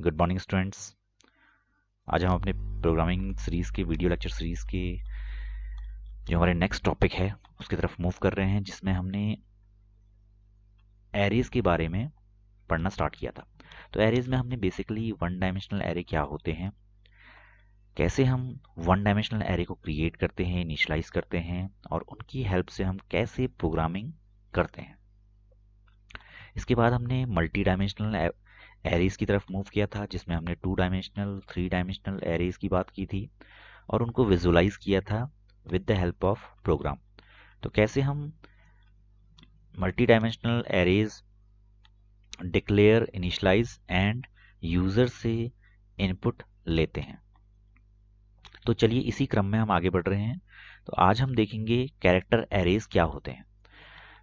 Good morning students. आज हम अपने प्रोग्रामिंग सीरीज़ के वीडियो लेक्चर सीरीज़ के जो हमारे नेक्स्ट टॉपिक है उसकी तरफ मूव कर रहे हैं, जिसमें हमने एरेज के बारे में पढ़ना स्टार्ट किया था। तो एरेज में हमने बेसिकली वन डायमेंशनल एरे क्या होते हैं, कैसे हम वन डायमेंशनल एरे को क्रिएट करते हैं, इनिशियलाइज करते हैं, और उनकी हेल्प से हम कैसे प्रोग्रामिंग करते हैं। इसके बाद हमने मल्टी डायमेंशनल एरेज की तरफ मूव किया था, जिसमें हमने two dimensional, three dimensional arrays की बात की थी और उनको विजुलाइज किया था with the help of program. तो कैसे हम multi dimensional arrays declare, initialise and user से इनपुट लेते हैं। तो चलिए इसी क्रम में हम आगे बढ़ रहे हैं। तो आज हम देखेंगे कैरेक्टर एरेज क्या होते हैं।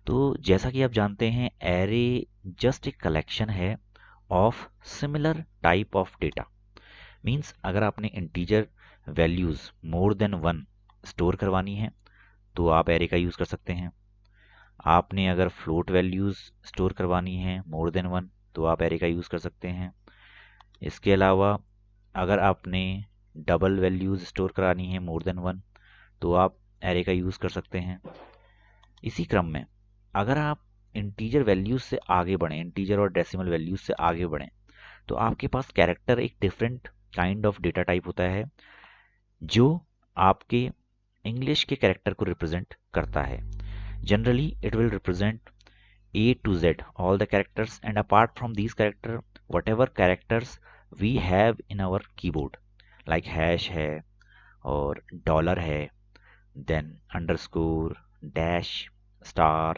तो जैसा कि आप जानते हैं, एरे जस्ट एक कलेक्शन है of similar type of data. Means अगर आपने इंटीजर वैल्यूज मोर देन वन स्टोर करवानी है तो आप एरे का यूज कर सकते हैं। आपने अगर फ्लोट वैल्यूज स्टोर करवानी है मोर देन वन तो आप एरे का यूज कर सकते हैं। इसके अलावा अगर आपने डबल वैल्यूज स्टोर करानी है मोर देन वन तो आप एरे का यूज कर सकते हैं। इसी क्रम में अगर आप इंटीजर वैल्यूज से आगे बढ़ें, इंटीजर और डेसिमल वैल्यूज से आगे बढ़ें, तो आपके पास कैरेक्टर एक different kind of data type होता है जो आपके इंग्लिश के कैरेक्टर को रिप्रेजेंट करता है। Generally it will represent A to Z all the characters, and apart from these characters, whatever characters we have in our keyboard like hash है और डॉलर है, then underscore, dash, star,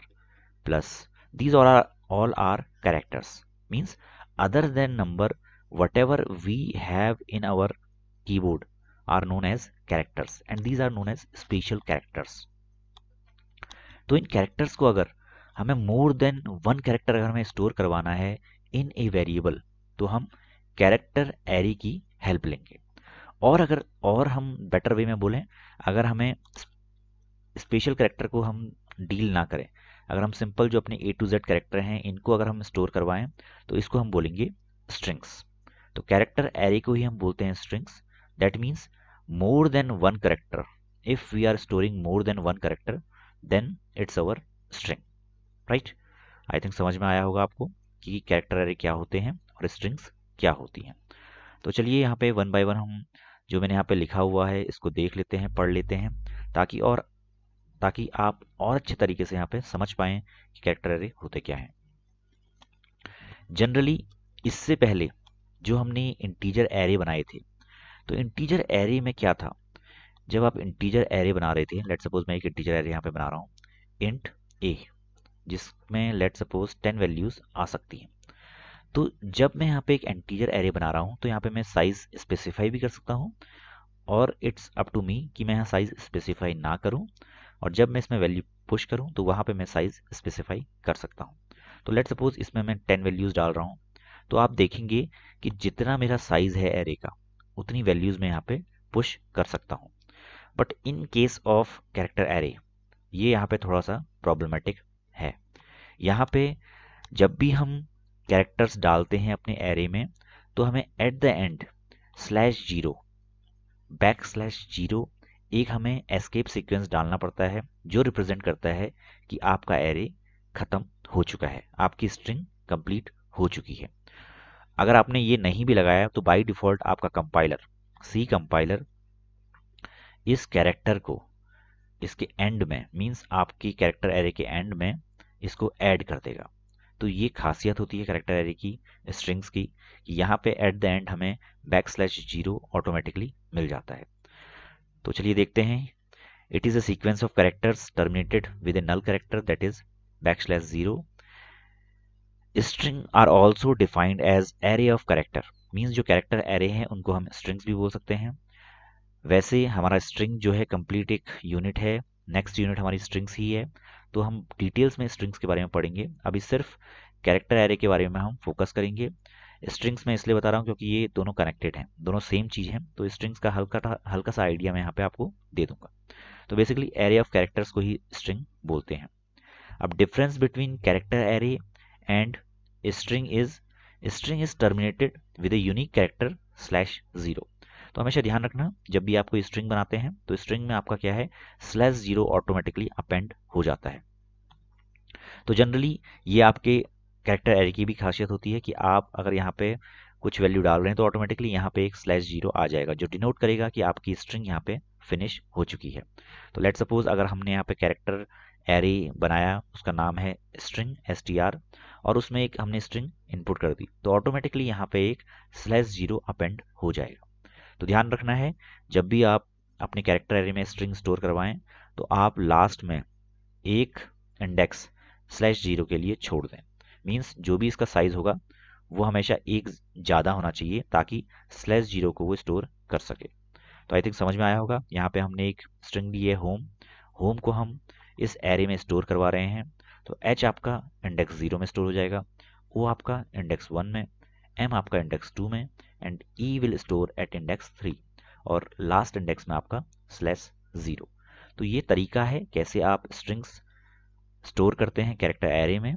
plus, these all are characters. Means other than number, whatever we have in our keyboard are known as characters, and these are known as special characters. तो इन characters को अगर हमें मोर than one character अगर हमें store करवाना है इन a variable, तो हम कैरेक्टर एरे की हेल्प लेंगे। और अगर और हम बेटर वे में बोलें, अगर हमें स्पेशल कैरेक्टर को हम डील ना करें, अगर हम सिंपल जो अपने ए टू जेड कैरेक्टर हैं इनको अगर हम स्टोर करवाएं, तो इसको हम बोलेंगे स्ट्रिंग्स। तो कैरेक्टर एरे को ही हम बोलते हैं strings. That means more than one character, if we are storing more than one character then it's our string, right. I think समझ में आया होगा आपको कि कैरेक्टर एरे क्या होते हैं और स्ट्रिंग्स क्या होती हैं। तो चलिए यहाँ पे वन बाय वन हम जो मैंने यहाँ पे लिखा हुआ है इसको देख लेते हैं, पढ़ लेते हैं, ताकि आप और अच्छे तरीके से यहाँ पे समझ पाएं कि कैरेक्टर एरे होते क्या हैं। जनरली इससे पहले जो हमने इंटीजर एरे बनाए थे, तो इंटीजर एरे में क्या था, जब आप इंटीजर एरे बना रहे थे, लेट सपोज मैं एक इंटीजर एरे यहाँ पे बना रहा हूँ इंट ए, जिसमें लेट सपोज 10 वैल्यूज आ सकती हैं। तो जब मैं यहाँ पे एक इंटीजर एरे बना रहा हूँ तो यहाँ पे मैं साइज स्पेसिफाई भी कर सकता हूँ, और इट्स अप टू मी कि मैं यहाँ साइज स्पेसिफाई ना करूँ, और जब मैं इसमें वैल्यू पुश करूँ तो वहाँ पे मैं साइज स्पेसिफाई कर सकता हूँ। तो लेट सपोज इसमें मैं 10 वैल्यूज डाल रहा हूँ, तो आप देखेंगे कि जितना मेरा साइज है एरे का उतनी वैल्यूज मैं यहाँ पे पुश कर सकता हूँ। But in case of character array ये यहाँ पे थोड़ा सा प्रॉब्लमेटिक है। यहाँ पे जब भी हम कैरेक्टर्स डालते हैं अपने एरे में, तो हमें एट द एंड /0, \0 एक हमें एस्केप सीक्वेंस डालना पड़ता है जो रिप्रेजेंट करता है कि आपका एरे खत्म हो चुका है, आपकी स्ट्रिंग कंप्लीट हो चुकी है। अगर आपने ये नहीं भी लगाया तो बाय डिफॉल्ट आपका कंपाइलर, सी कंपाइलर, इस कैरेक्टर को इसके एंड में, मींस आपकी कैरेक्टर एरे के एंड में इसको ऐड कर देगा। तो ये खासियत होती है कैरेक्टर एरे की, स्ट्रिंग्स की, कि यहाँ पे एट द एंड हमें \0 ऑटोमेटिकली मिल जाता है। तो चलिए देखते हैं। It is a sequence of characters terminated with a null character that is \0। String are also defined as array of character. Means जो कैरेक्टर एरे हैं उनको हम स्ट्रिंग्स भी बोल सकते हैं। वैसे हमारा स्ट्रिंग जो है कंप्लीट एक यूनिट है, नेक्स्ट यूनिट हमारी स्ट्रिंग्स ही है। तो हम डिटेल्स में स्ट्रिंग्स के बारे में पढ़ेंगे, अभी सिर्फ कैरेक्टर एरे के बारे में हम फोकस करेंगे। स्ट्रिंग्स में इसलिए बता रहा हूँ क्योंकि ये दोनों कनेक्टेड हैं, दोनों सेम चीज़ हैं, तो स्ट्रिंग्स का हल्का सा आइडिया मैं यहाँ पे आपको दे दूंगा। तो बेसिकली एरे ऑफ कैरेक्टर्स को ही स्ट्रिंग बोलते हैं। अब difference between character array and string is string is terminated with a unique character /0। तो हमेशा ध्यान रखना, जब भी आप कोई स्ट्रिंग बनाते हैं तो स्ट्रिंग में आपका क्या है, /0 ऑटोमेटिकली अपेंड हो जाता है। तो जनरली ये आपके कैरेक्टर एरे की भी खासियत होती है कि आप अगर यहाँ पे कुछ वैल्यू डाल रहे हैं तो ऑटोमेटिकली यहाँ पे एक /0 आ जाएगा, जो डिनोट करेगा कि आपकी स्ट्रिंग यहाँ पे फिनिश हो चुकी है। तो लेट सपोज अगर हमने यहाँ पे कैरेक्टर एरे बनाया, उसका नाम है स्ट्रिंग str, और उसमें एक हमने स्ट्रिंग इनपुट कर दी, तो ऑटोमेटिकली यहाँ पे एक /0 अपेंड हो जाएगा। तो ध्यान रखना है, जब भी आप अपने कैरेक्टर एरे में स्ट्रिंग स्टोर करवाएं तो आप लास्ट में एक इंडेक्स /0 के लिए छोड़ दें। मीन्स जो भी इसका साइज होगा वो हमेशा एक ज़्यादा होना चाहिए, ताकि /0 को वो स्टोर कर सके। तो आई थिंक समझ में आया होगा। यहाँ पे हमने एक स्ट्रिंग ली है होम, होम को हम इस एरे में स्टोर करवा रहे हैं। तो h आपका इंडेक्स 0 में स्टोर हो जाएगा, o आपका इंडेक्स 1 में, m आपका इंडेक्स 2 में, and e will store at index 3, और लास्ट इंडेक्स में आपका /0। तो ये तरीका है कैसे आप स्ट्रिंग्स स्टोर करते हैं कैरेक्टर एरे में।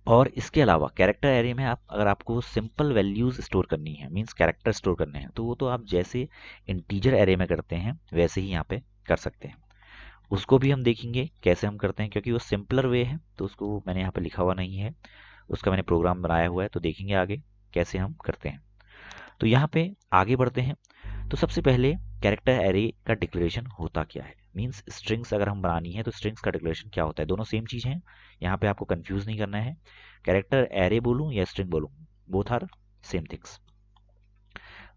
और इसके अलावा कैरेक्टर एरे में आप अगर आपको सिंपल वैल्यूज स्टोर करनी है, मींस कैरेक्टर स्टोर करने हैं, तो वो तो आप जैसे इंटीजर एरे में करते हैं वैसे ही यहाँ पे कर सकते हैं। उसको भी हम देखेंगे कैसे हम करते हैं, क्योंकि वो सिंपलर वे है, तो उसको मैंने यहाँ पे लिखा हुआ नहीं है, उसका मैंने प्रोग्राम बनाया हुआ है, तो देखेंगे आगे कैसे हम करते हैं। तो यहाँ पे आगे बढ़ते हैं। तो सबसे पहले कैरेक्टर एरे का डिक्लेरेशन होता क्या है, मींस स्ट्रिंग्स अगर हम बनानी है तो स्ट्रिंग्स का डिक्लेरेशन क्या होता है। दोनों सेम चीज है, यहाँ पे आपको कंफ्यूज नहीं करना है। कैरेक्टर एरे बोलूं या स्ट्रिंग बोलूं, both are same things.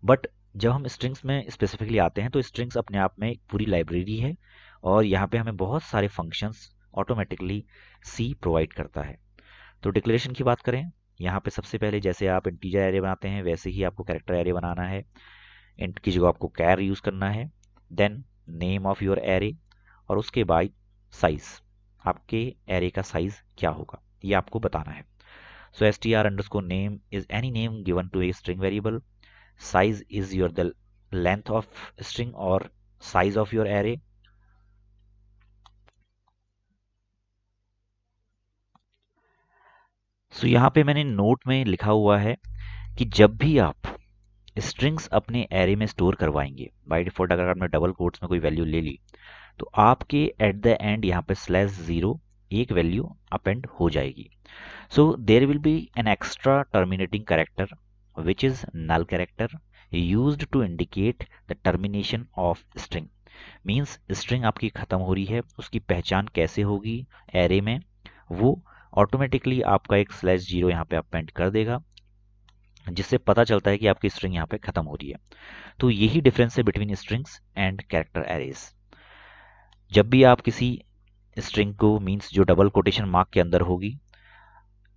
But जब हम स्ट्रिंग्स में स्पेसिफिकली आते हैं तो स्ट्रिंग्स अपने आप में एक पूरी लाइब्रेरी है, और यहाँ पे हमें बहुत सारे फंक्शंस ऑटोमेटिकली सी प्रोवाइड करता है। तो डिक्लेरेशन की बात करें, यहाँ पे सबसे पहले जैसे आप इंटीजर एरे बनाते हैं वैसे ही आपको कैरेक्टर एरे बनाना है। इंट की जगह आपको कैर यूज करना है, then name of your array, और उसके बाद साइज, आपके एरे का साइज क्या होगा ये आपको बताना है। सो str_name is any name given to a string variable. Size is your the length of string or size of your array. सो यहाँ पे मैंने नोट में लिखा हुआ है कि जब भी आप स्ट्रिंग्स अपने एरे में स्टोर करवाएंगे, बाय डिफॉल्ट अगर आपने डबल कोट्स में कोई वैल्यू ले ली तो आपके एट द एंड यहाँ पे /0 एक वैल्यू अपेंड हो जाएगी। So there will be an extra terminating character which is null character used to indicate the termination of string. Means string आपकी खत्म हो रही है, उसकी पहचान कैसे होगी एरे में, वो ऑटोमेटिकली आपका एक /0 यहाँ पे अपेंड कर देगा, जिससे पता चलता है कि आपकी स्ट्रिंग यहाँ पे खत्म हो रही है। तो यही डिफरेंस है between strings and character arrays. जब भी आप किसी स्ट्रिंग को, मींस जो डबल कोटेशन मार्क के अंदर होगी,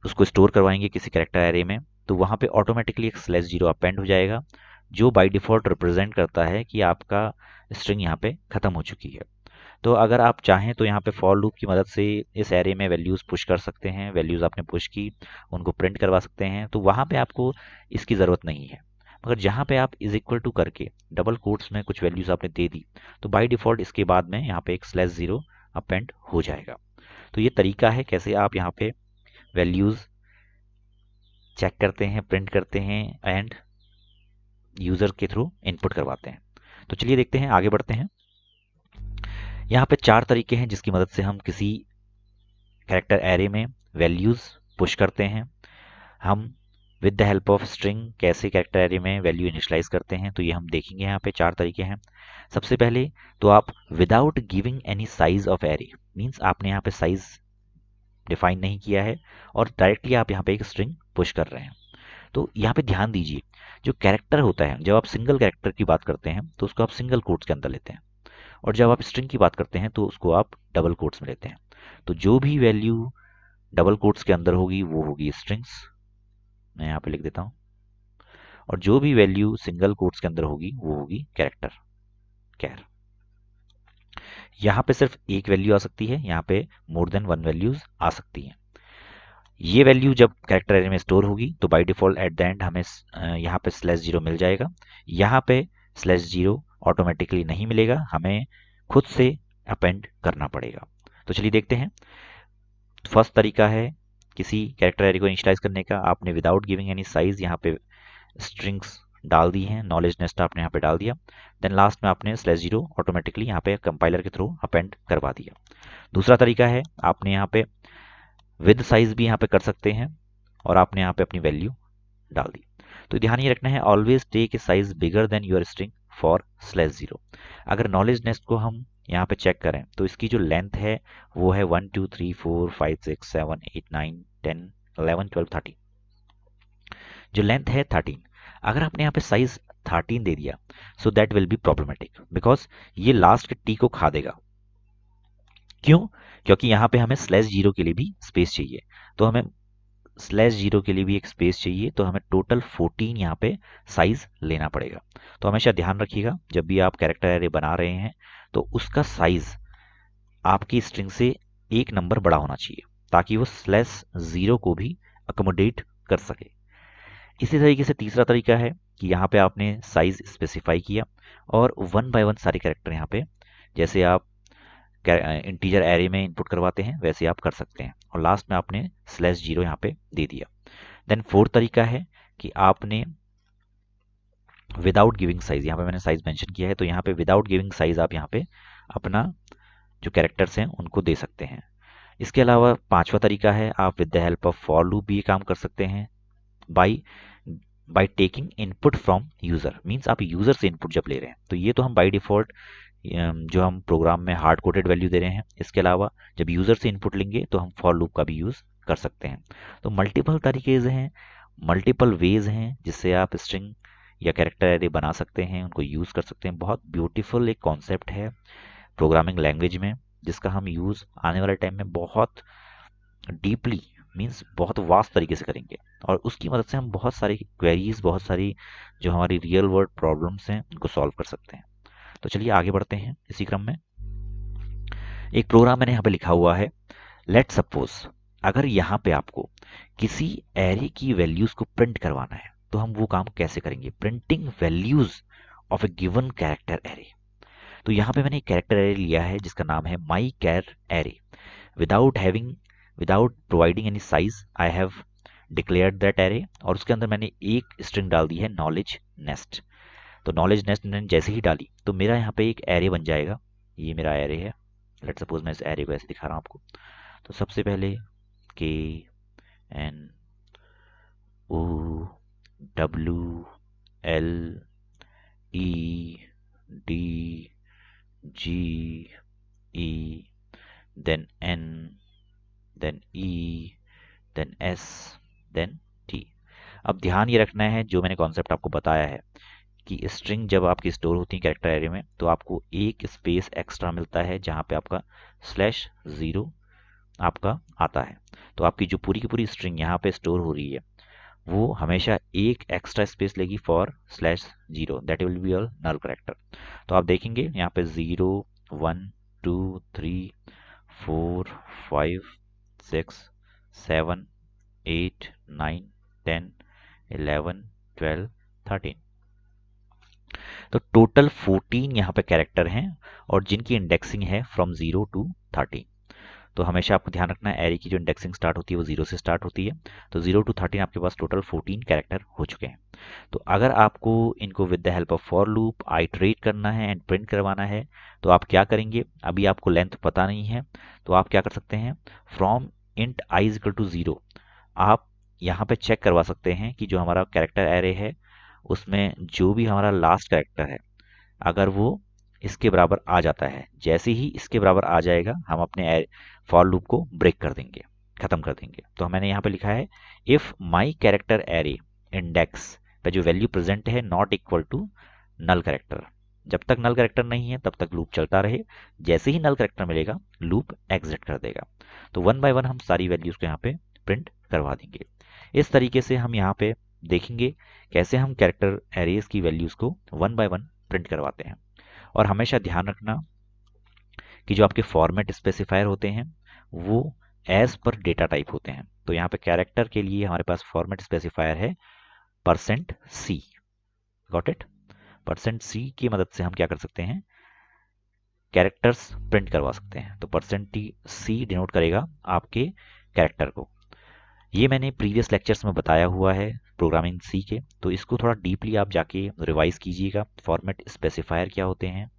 उसको स्टोर करवाएंगे किसी कैरेक्टर एरे में, तो वहां पे ऑटोमेटिकली एक /0 अपेंड हो जाएगा, जो बाय डिफॉल्ट रिप्रेजेंट करता है कि आपका स्ट्रिंग यहाँ पे खत्म हो चुकी है। तो अगर आप चाहें तो यहाँ पे फॉर लूप की मदद से इस एरे में वैल्यूज पुश कर सकते हैं, वैल्यूज आपने पुश की उनको प्रिंट करवा सकते हैं, तो वहां पे आपको इसकी ज़रूरत नहीं है। मगर जहाँ पे आप इज इक्वल टू करके डबल कोट्स में कुछ वैल्यूज आपने दे दी, तो बाय डिफॉल्ट इसके बाद में यहाँ पे एक /0 अपेंड हो जाएगा। तो ये तरीका है कैसे आप यहाँ पे वैल्यूज चेक करते हैं, प्रिंट करते हैं एंड यूजर के थ्रू इनपुट करवाते हैं। तो चलिए देखते हैं, आगे बढ़ते हैं। यहाँ पे 4 तरीके हैं जिसकी मदद से हम किसी कैरेक्टर एरे में वैल्यूज पुश करते हैं। हम with the help of string कैसे कैरेक्टर एरे में वैल्यू इनिशियलाइज करते हैं, तो ये हम देखेंगे। यहाँ पे 4 तरीके हैं। सबसे पहले तो आप without giving any size of array, means आपने यहाँ पे साइज डिफाइन नहीं किया है और डायरेक्टली आप यहाँ पे एक स्ट्रिंग पुश कर रहे हैं। तो यहाँ पे ध्यान दीजिए, जो कैरेक्टर होता है, जब आप सिंगल कैरेक्टर की बात करते हैं तो उसको आप सिंगल कोट्स के अंदर लेते हैं, और जब आप स्ट्रिंग की बात करते हैं तो उसको आप डबल कोट्स में लेते हैं। तो जो भी वैल्यू डबल कोट्स के अंदर होगी वो होगी स्ट्रिंग्स, मैं यहाँ पे लिख देता हूँ, और जो भी वैल्यू सिंगल कोट्स के अंदर होगी वो होगी कैरेक्टर, कैर। यहाँ पे सिर्फ एक वैल्यू आ सकती है, यहाँ पे मोर देन 1 वैल्यूज आ सकती हैं। ये वैल्यू जब कैरेक्टर एरे में स्टोर होगी तो by default at the end हमें यहाँ पे /0 मिल जाएगा। यहाँ पे /0 ऑटोमेटिकली नहीं मिलेगा, हमें खुद से अपेंड करना पड़ेगा। तो चलिए देखते हैं। फर्स्ट तरीका है किसी कैरेक्टर एरे को इनिशियलाइज करने का, आपने विदाउट गिविंग एनी साइज यहाँ पे स्ट्रिंग्स डाल दी हैं, नॉलेज नेस्ट आपने यहाँ पे डाल दिया, देन लास्ट में आपने /0 ऑटोमेटिकली यहाँ पे कंपाइलर के थ्रू अपेंड करवा दिया। दूसरा तरीका है, आपने यहाँ पे विद साइज भी यहाँ पे कर सकते हैं और आपने यहाँ पे अपनी वैल्यू डाल दी। तो ध्यान ये रखना है, always take a size bigger than your string for /0। अगर नॉलेज नेस्ट को हम यहाँ पे चेक करें तो इसकी जो लेंथ है वो है 1 2 3 4 5 6 7 8 9 10 11 12 13, जो लेंथ है 13। अगर आपने यहाँ पे साइज 13 दे दिया so that will be problematic, because ये लास्ट के टी को खा देगा। क्यों? क्योंकि यहाँ पे हमें /0 के लिए भी स्पेस चाहिए, तो हमें /0 के लिए भी एक स्पेस चाहिए, तो हमें टोटल 14 यहाँ पे साइज लेना पड़ेगा। तो हमेशा ध्यान रखिएगा जब भी आप कैरेक्टर एरे बना रहे हैं तो उसका साइज आपकी स्ट्रिंग से एक नंबर बड़ा होना चाहिए ताकि वो /0 को भी अकोमोडेट कर सके। इसी तरीके से तीसरा तरीका है कि यहाँ पे आपने साइज स्पेसिफाई किया और 1 बाय 1 सारे कैरेक्टर यहाँ पे, जैसे आप इंटीजर एरे में इनपुट करवाते हैं वैसे आप कर सकते हैं, और लास्ट में आपने /0 यहाँ पे दे दिया। देन फोर्थ तरीका है कि आपने विदाउट गिविंग साइज, यहाँ पे मैंने साइज मेंशन किया है, तो यहाँ पे विदाउट गिविंग साइज आप यहाँ पे अपना जो कैरेक्टर्स हैं उनको दे सकते हैं। इसके अलावा पांचवा तरीका है, आप with the help of for loop भी काम कर सकते हैं by taking input from user. Means आप यूजर से इनपुट जब ले रहे हैं, तो ये तो हम बाय डिफॉल्ट जो हम प्रोग्राम में हार्ड कोडेड वैल्यू दे रहे हैं, इसके अलावा जब यूजर से इनपुट लेंगे तो हम फॉर लूप का भी यूज कर सकते हैं। तो मल्टीपल तरीके हैं, मल्टीपल वेज हैं जिससे आप स्ट्रिंग या कैरेक्टर एरे बना सकते हैं, उनको यूज कर सकते हैं। बहुत ब्यूटीफुल एक कॉन्सेप्ट है प्रोग्रामिंग लैंग्वेज में, जिसका हम यूज आने वाले टाइम में बहुत डीपली, मीन्स बहुत वास्ट तरीके से करेंगे, और उसकी मदद से हम बहुत सारी क्वेरीज, बहुत सारी जो हमारी रियल वर्ल्ड प्रॉब्लम्स हैं उनको सॉल्व कर सकते हैं। तो चलिए आगे बढ़ते हैं। इसी क्रम में एक प्रोग्राम मैंने यहाँ पे लिखा हुआ है, लेट सपोज अगर यहाँ पे आपको किसी एरे की वैल्यूज को प्रिंट करवाना है तो हम वो काम कैसे करेंगे, printing values of A given character array. तो यहाँ पे मैंने एक कैरेक्टर एरे लिया है जिसका नाम है my char array. Without providing any size I have declared that array, और उसके अंदर मैंने एक स्ट्रिंग डाल दी है नॉलेज नेस्ट। तो नॉलेज नेस्ट मैंने जैसे ही डाली तो मेरा यहाँ पे एक एरे बन जाएगा। ये मेरा एरे है, लेट सपोज मैं इस एरे को ऐसे दिखा रहा हूँ आपको। तो सबसे पहले KNOWLEDGE, then N, then E, then S, then T। अब ध्यान ये रखना है, जो मैंने कॉन्सेप्ट आपको बताया है कि स्ट्रिंग जब आपकी स्टोर होती है कैरेक्टर एरे में तो आपको एक स्पेस एक्स्ट्रा मिलता है जहां पे आपका /0 आपका आता है। तो आपकी जो पूरी की पूरी स्ट्रिंग यहाँ पे स्टोर हो रही है वो हमेशा एक एक्स्ट्रा स्पेस लेगी for /0, that will be your null character. तो आप देखेंगे यहाँ पे 0 1 2 3 4 5 6 7 8 9 10 11 12 13, तो टोटल 14 यहाँ पे कैरेक्टर हैं और जिनकी इंडेक्सिंग है फ्रॉम 0 to 13। तो हमेशा आपको ध्यान रखना है एरे की जो इंडेक्सिंग स्टार्ट होती है वो 0 से स्टार्ट होती है। तो 0 to 13 आपके पास टोटल 14 कैरेक्टर हो चुके हैं। तो अगर आपको इनको with the help of for loop iterate करना है एंड प्रिंट करवाना है तो आप क्या करेंगे, अभी आपको लेंथ पता नहीं है तो आप क्या कर सकते हैं, from int i is equal to 0 आप यहाँ पे चेक करवा सकते हैं कि जो हमारा कैरेक्टर एरे है उसमें जो भी हमारा लास्ट कैरेक्टर है अगर वो इसके बराबर आ जाता है, जैसे ही इसके बराबर आ जाएगा हम अपने फॉर लूप को ब्रेक कर देंगे, खत्म कर देंगे। तो मैंने यहाँ पे लिखा है if my character array index पे जो वैल्यू प्रेजेंट है not equal to null character, जब तक नल कैरेक्टर नहीं है तब तक लूप चलता रहे, जैसे ही नल कैरेक्टर मिलेगा लूप एग्जिट कर देगा। तो 1 बाय 1 हम सारी वैल्यूज को यहाँ पे प्रिंट करवा देंगे। इस तरीके से हम यहाँ पे देखेंगे कैसे हम कैरेक्टर एरेज की वैल्यूज को 1 बाय 1 प्रिंट करवाते हैं। और हमेशा ध्यान रखना कि जो आपके फॉर्मेट स्पेसिफायर होते हैं वो एज पर डेटा टाइप होते हैं। तो यहाँ पे कैरेक्टर के लिए हमारे पास फॉर्मेट स्पेसिफायर है %C, गॉट इट। %C की मदद से हम क्या कर सकते हैं, कैरेक्टर्स प्रिंट करवा सकते हैं। तो %C डिनोट करेगा आपके कैरेक्टर को। ये मैंने प्रीवियस लेक्चर्स में बताया हुआ है प्रोग्रामिंग सी के, तो इसको थोड़ा डीपली आप जाके रिवाइज कीजिएगा। फॉर्मेट स्पेसिफायर क्या होते हैं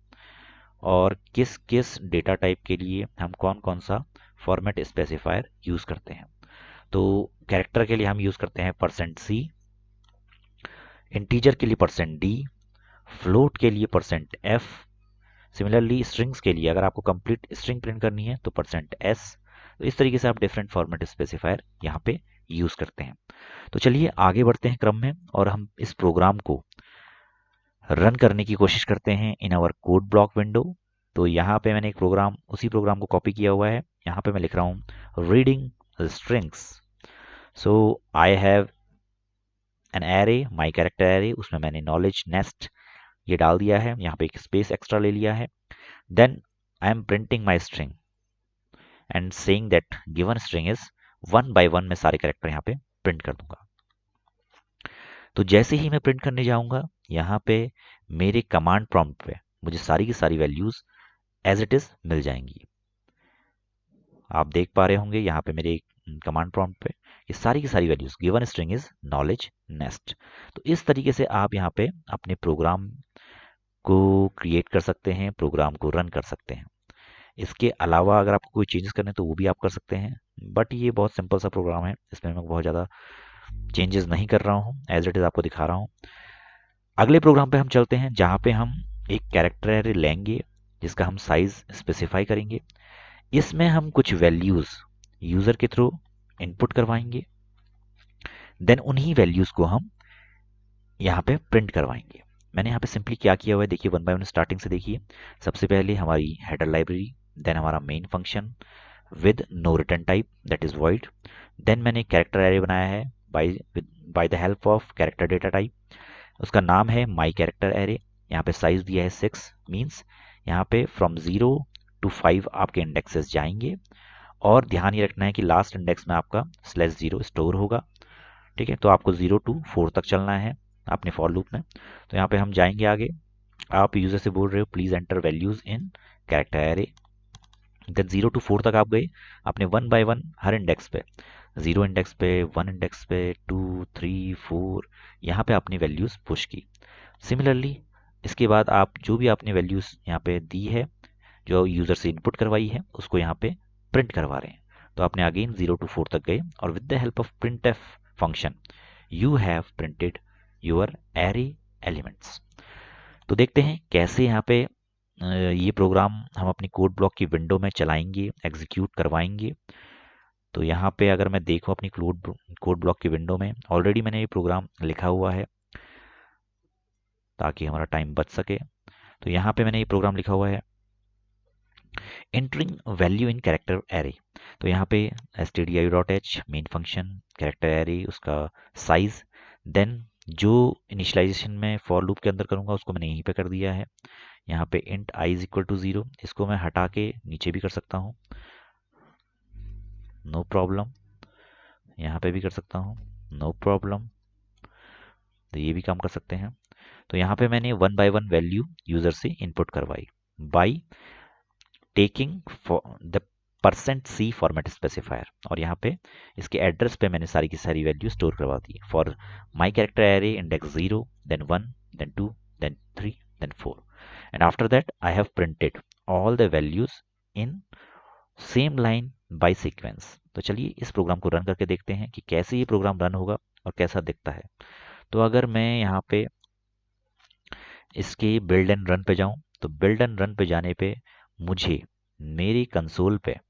और किस किस डेटा टाइप के लिए हम कौन कौन सा फॉर्मेट स्पेसिफायर यूज़ करते हैं। तो कैरेक्टर के लिए हम यूज़ करते हैं %c, इंटीजर के लिए %d, फ्लोट के लिए %f। सिमिलरली स्ट्रिंग्स के लिए अगर आपको कंप्लीट स्ट्रिंग प्रिंट करनी है तो %s। तो इस तरीके से आप डिफरेंट फॉर्मेट स्पेसिफायर यहाँ पे यूज़ करते हैं। तो चलिए आगे बढ़ते हैं क्रम में और हम इस प्रोग्राम को रन करने की कोशिश करते हैं in our code block window. तो यहाँ पे मैंने एक प्रोग्राम, उसी प्रोग्राम को कॉपी किया हुआ है। यहाँ पे मैं लिख रहा हूँ reading strings. So I have an array, my character array, उसमें मैंने नॉलेज नेस्ट ये डाल दिया है, यहाँ पे एक स्पेस एक्स्ट्रा ले लिया है। Then I am printing my string and saying that given string is 1 by 1 मैं सारे कैरेक्टर यहाँ पे प्रिंट कर दूंगा। तो जैसे ही मैं प्रिंट करने जाऊंगा यहाँ पे मेरे कमांड प्रॉम्प्ट पे मुझे सारी की सारी वैल्यूज एज इट इज मिल जाएंगी। आप देख पा रहे होंगे यहाँ पे मेरे कमांड प्रॉम्प्ट पे ये सारी की सारी values given string is knowledge nest. तो इस तरीके से आप यहाँ पे अपने प्रोग्राम को क्रिएट कर सकते हैं, प्रोग्राम को रन कर सकते हैं। इसके अलावा अगर आपको कोई चेंजेस करने तो वो भी आप कर सकते हैं, बट ये बहुत सिंपल सा प्रोग्राम है, इसमें मैं बहुत ज़्यादा चेंजेस नहीं कर रहा हूँ, एज इट इज़ आपको दिखा रहा हूँ। अगले प्रोग्राम पे हम चलते हैं जहाँ पे हम एक कैरेक्टर एरे लेंगे जिसका हम साइज स्पेसिफाई करेंगे। इसमें हम कुछ वैल्यूज यूजर के थ्रू इनपुट करवाएंगे, देन उन्हीं वैल्यूज को हम यहाँ पे प्रिंट करवाएंगे। मैंने यहाँ पे सिंपली क्या किया हुआ है देखिए, 1 by 1 स्टार्टिंग से देखिए। सबसे पहले हमारी हेडर लाइब्रेरी, देन हमारा main function with no return type that is void. Then मैंने कैरेक्टर एरे बनाया है by the help of character data type, उसका नाम है माई कैरेक्टर एरे। यहाँ पे साइज दिया है 6, मीन्स यहाँ पे फ्रॉम 0 to 5 आपके इंडेक्सेस जाएंगे और ध्यान ये रखना है कि लास्ट इंडेक्स में आपका /0 स्टोर होगा। ठीक है, तो आपको 0 to 4 तक चलना है अपने फॉर लूप में। तो यहाँ पे हम जाएंगे आगे, आप यूजर से बोल रहे हो please enter values in character array. Then 0 to 4 तक आप गए, आपने 1 by 1 हर इंडेक्स पे, 0 इंडेक्स पे, 1 इंडेक्स पे, 2, 3, 4 यहाँ पे आपने वैल्यूज पुश की। सिमिलरली इसके बाद आप जो भी आपने वैल्यूज यहाँ पे दी है, जो यूजर से इनपुट करवाई है, उसको यहाँ पे प्रिंट करवा रहे हैं। तो आपने अगेन 0 to 4 तक गए और with the help of printf function you have printed your array elements. तो देखते हैं कैसे यहाँ पे ये प्रोग्राम हम अपनी कोड ब्लॉक की विंडो में चलाएंगे, एग्जीक्यूट करवाएंगे। तो यहाँ पे अगर मैं देखूँ अपनी कोड ब्लॉक की विंडो में, ऑलरेडी मैंने ये प्रोग्राम लिखा हुआ है ताकि हमारा टाइम बच सके। तो यहाँ पे मैंने ये प्रोग्राम लिखा हुआ है entering value in character array. तो यहाँ पे stdio.h main function character array, उसका साइज, देन जो इनिशियलाइजेशन में फॉर लूप के अंदर करूँगा उसको मैंने यहीं पे कर दिया है। यहाँ पे int i is equal to 0, इसको मैं हटा के नीचे भी कर सकता हूँ, नो प्रॉब्लम। यहाँ पे भी कर सकता हूँ, नो प्रॉब्लम। तो ये भी काम कर सकते हैं। तो यहाँ पे मैंने 1 by 1 वैल्यू यूजर से इनपुट करवाई by taking the %c format specifier, और यहाँ पे इसके एड्रेस पे मैंने सारी की सारी वैल्यू स्टोर करवा दी for my character array index 0, then 1, then 2, then 3, then 4, and after that I have printed all the values in same line by sequence. तो चलिए इस प्रोग्राम को रन करके देखते हैं कि कैसे ये प्रोग्राम रन होगा और कैसा दिखता है। तो अगर मैं यहाँ पे इसके बिल्ड एंड रन पे जाऊं, तो बिल्ड एंड रन पे जाने पे मुझे मेरी कंसोल पे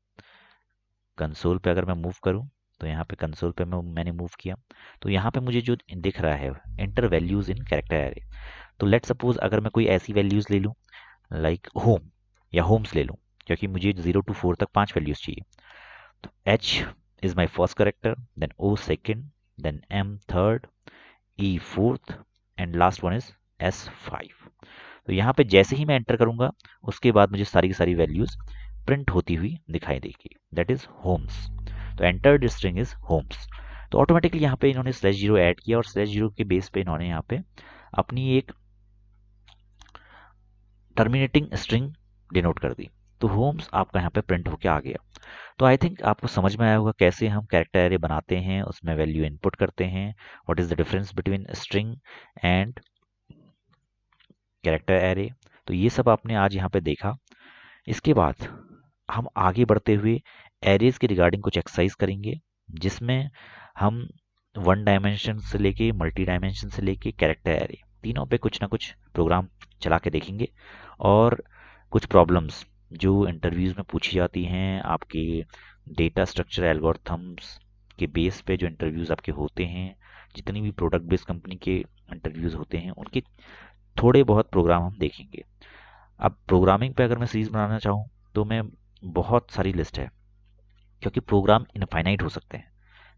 अगर मैं मूव करूं, तो यहाँ पे कंसोल पे मैंने मूव किया, तो यहाँ पे मुझे जो दिख रहा है enter values in character array. तो लेट सपोज अगर मैं कोई ऐसी वैल्यूज ले लूं लाइक होम या होम्स ले लूं, क्योंकि मुझे 0 to 4 तक 5 वैल्यूज चाहिए। तो H is my first character, then O second, then M third, E fourth, and last one is S5। तो यहाँ पे जैसे ही मैं एंटर करूंगा उसके बाद मुझे सारी की सारी वैल्यूज प्रिंट होती हुई दिखाई देगी, दैट इज होम्स। तो एंटर्ड स्ट्रिंग इज होम्स। तो ऑटोमेटिकली यहाँ पे इन्होंने /0 ऐड किया और /0 के बेस पे इन्होंने यहाँ पे अपनी एक टर्मिनेटिंग स्ट्रिंग डिनोट कर दी। तो होम्स आपका यहाँ पे प्रिंट होके आ गया। तो आई थिंक आपको समझ में आया होगा कैसे हम कैरेक्टर एरे बनाते हैं, उसमें वैल्यू इनपुट करते हैं, what is the difference between string and character array. तो ये सब आपने आज यहाँ पे देखा। इसके बाद हम आगे बढ़ते हुए एरेज के रिगार्डिंग कुछ एक्सरसाइज करेंगे, जिसमें हम वन डायमेंशन से लेके मल्टी डायमेंशन से लेके कैरेक्टर एरे तीनों पे कुछ ना कुछ प्रोग्राम चला के देखेंगे, और कुछ प्रॉब्लम्स जो इंटरव्यूज में पूछी जाती हैं आपके डेटा स्ट्रक्चर एल्गोरिथम्स के बेस पे, जो इंटरव्यूज आपके होते हैं, जितनी भी प्रोडक्ट बेस्ड कंपनी के इंटरव्यूज होते हैं, उनके थोड़े बहुत प्रोग्राम हम देखेंगे। अब प्रोग्रामिंग पे अगर मैं सीरीज बनाना चाहूँ तो मैं बहुत सारी लिस्ट है, क्योंकि प्रोग्राम इनफाइनाइट हो सकते हैं।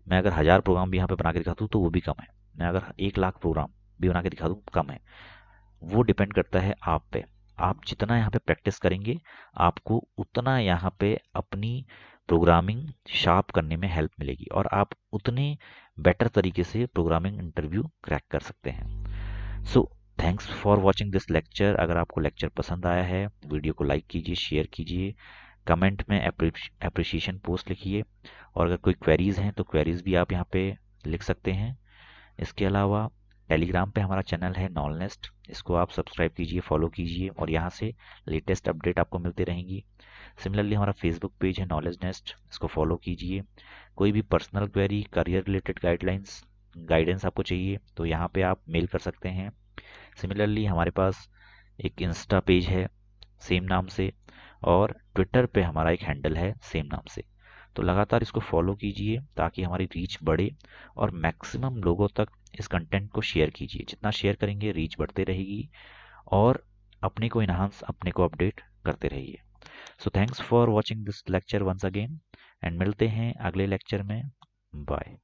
मैं अगर 1000 प्रोग्राम भी यहाँ पे बना के दिखा दूँ तो वो भी कम है, मैं अगर 1 लाख प्रोग्राम भी बना के दिखा दूँ कम है। वो डिपेंड करता है आप पे। आप जितना यहाँ पे प्रैक्टिस करेंगे, आपको उतना यहाँ पे अपनी प्रोग्रामिंग शार्प करने में हेल्प मिलेगी, और आप उतने बेटर तरीके से प्रोग्रामिंग इंटरव्यू क्रैक कर सकते हैं। सो thanks for watching this lecture. अगर आपको लेक्चर पसंद आया है, वीडियो को लाइक कीजिए, शेयर कीजिए, कमेंट में अप्रिशिएशन पोस्ट लिखिए, और अगर कोई क्वेरीज हैं तो क्वेरीज भी आप यहाँ पे लिख सकते हैं। इसके अलावा टेलीग्राम पे हमारा चैनल है नॉलनेस्ट, इसको आप सब्सक्राइब कीजिए, फॉलो कीजिए, और यहाँ से लेटेस्ट अपडेट आपको मिलती रहेंगी। सिमिलरली हमारा फेसबुक पेज है नॉलेज नेस्ट, इसको फॉलो कीजिए। कोई भी personal query, career related guidance आपको चाहिए तो यहाँ पे आप मेल कर सकते हैं। सिमिलरली हमारे पास एक इंस्टा पेज है सेम नाम से, और ट्विटर पे हमारा एक हैंडल है सेम नाम से। तो लगातार इसको फॉलो कीजिए ताकि हमारी रीच बढ़े, और मैक्सिमम लोगों तक इस कंटेंट को शेयर कीजिए। जितना शेयर करेंगे रीच बढ़ते रहेगी, और अपने को इन्हांस, अपने को अपडेट करते रहिए। So thanks for watching this lecture once again, and मिलते हैं अगले लेक्चर में। बाय।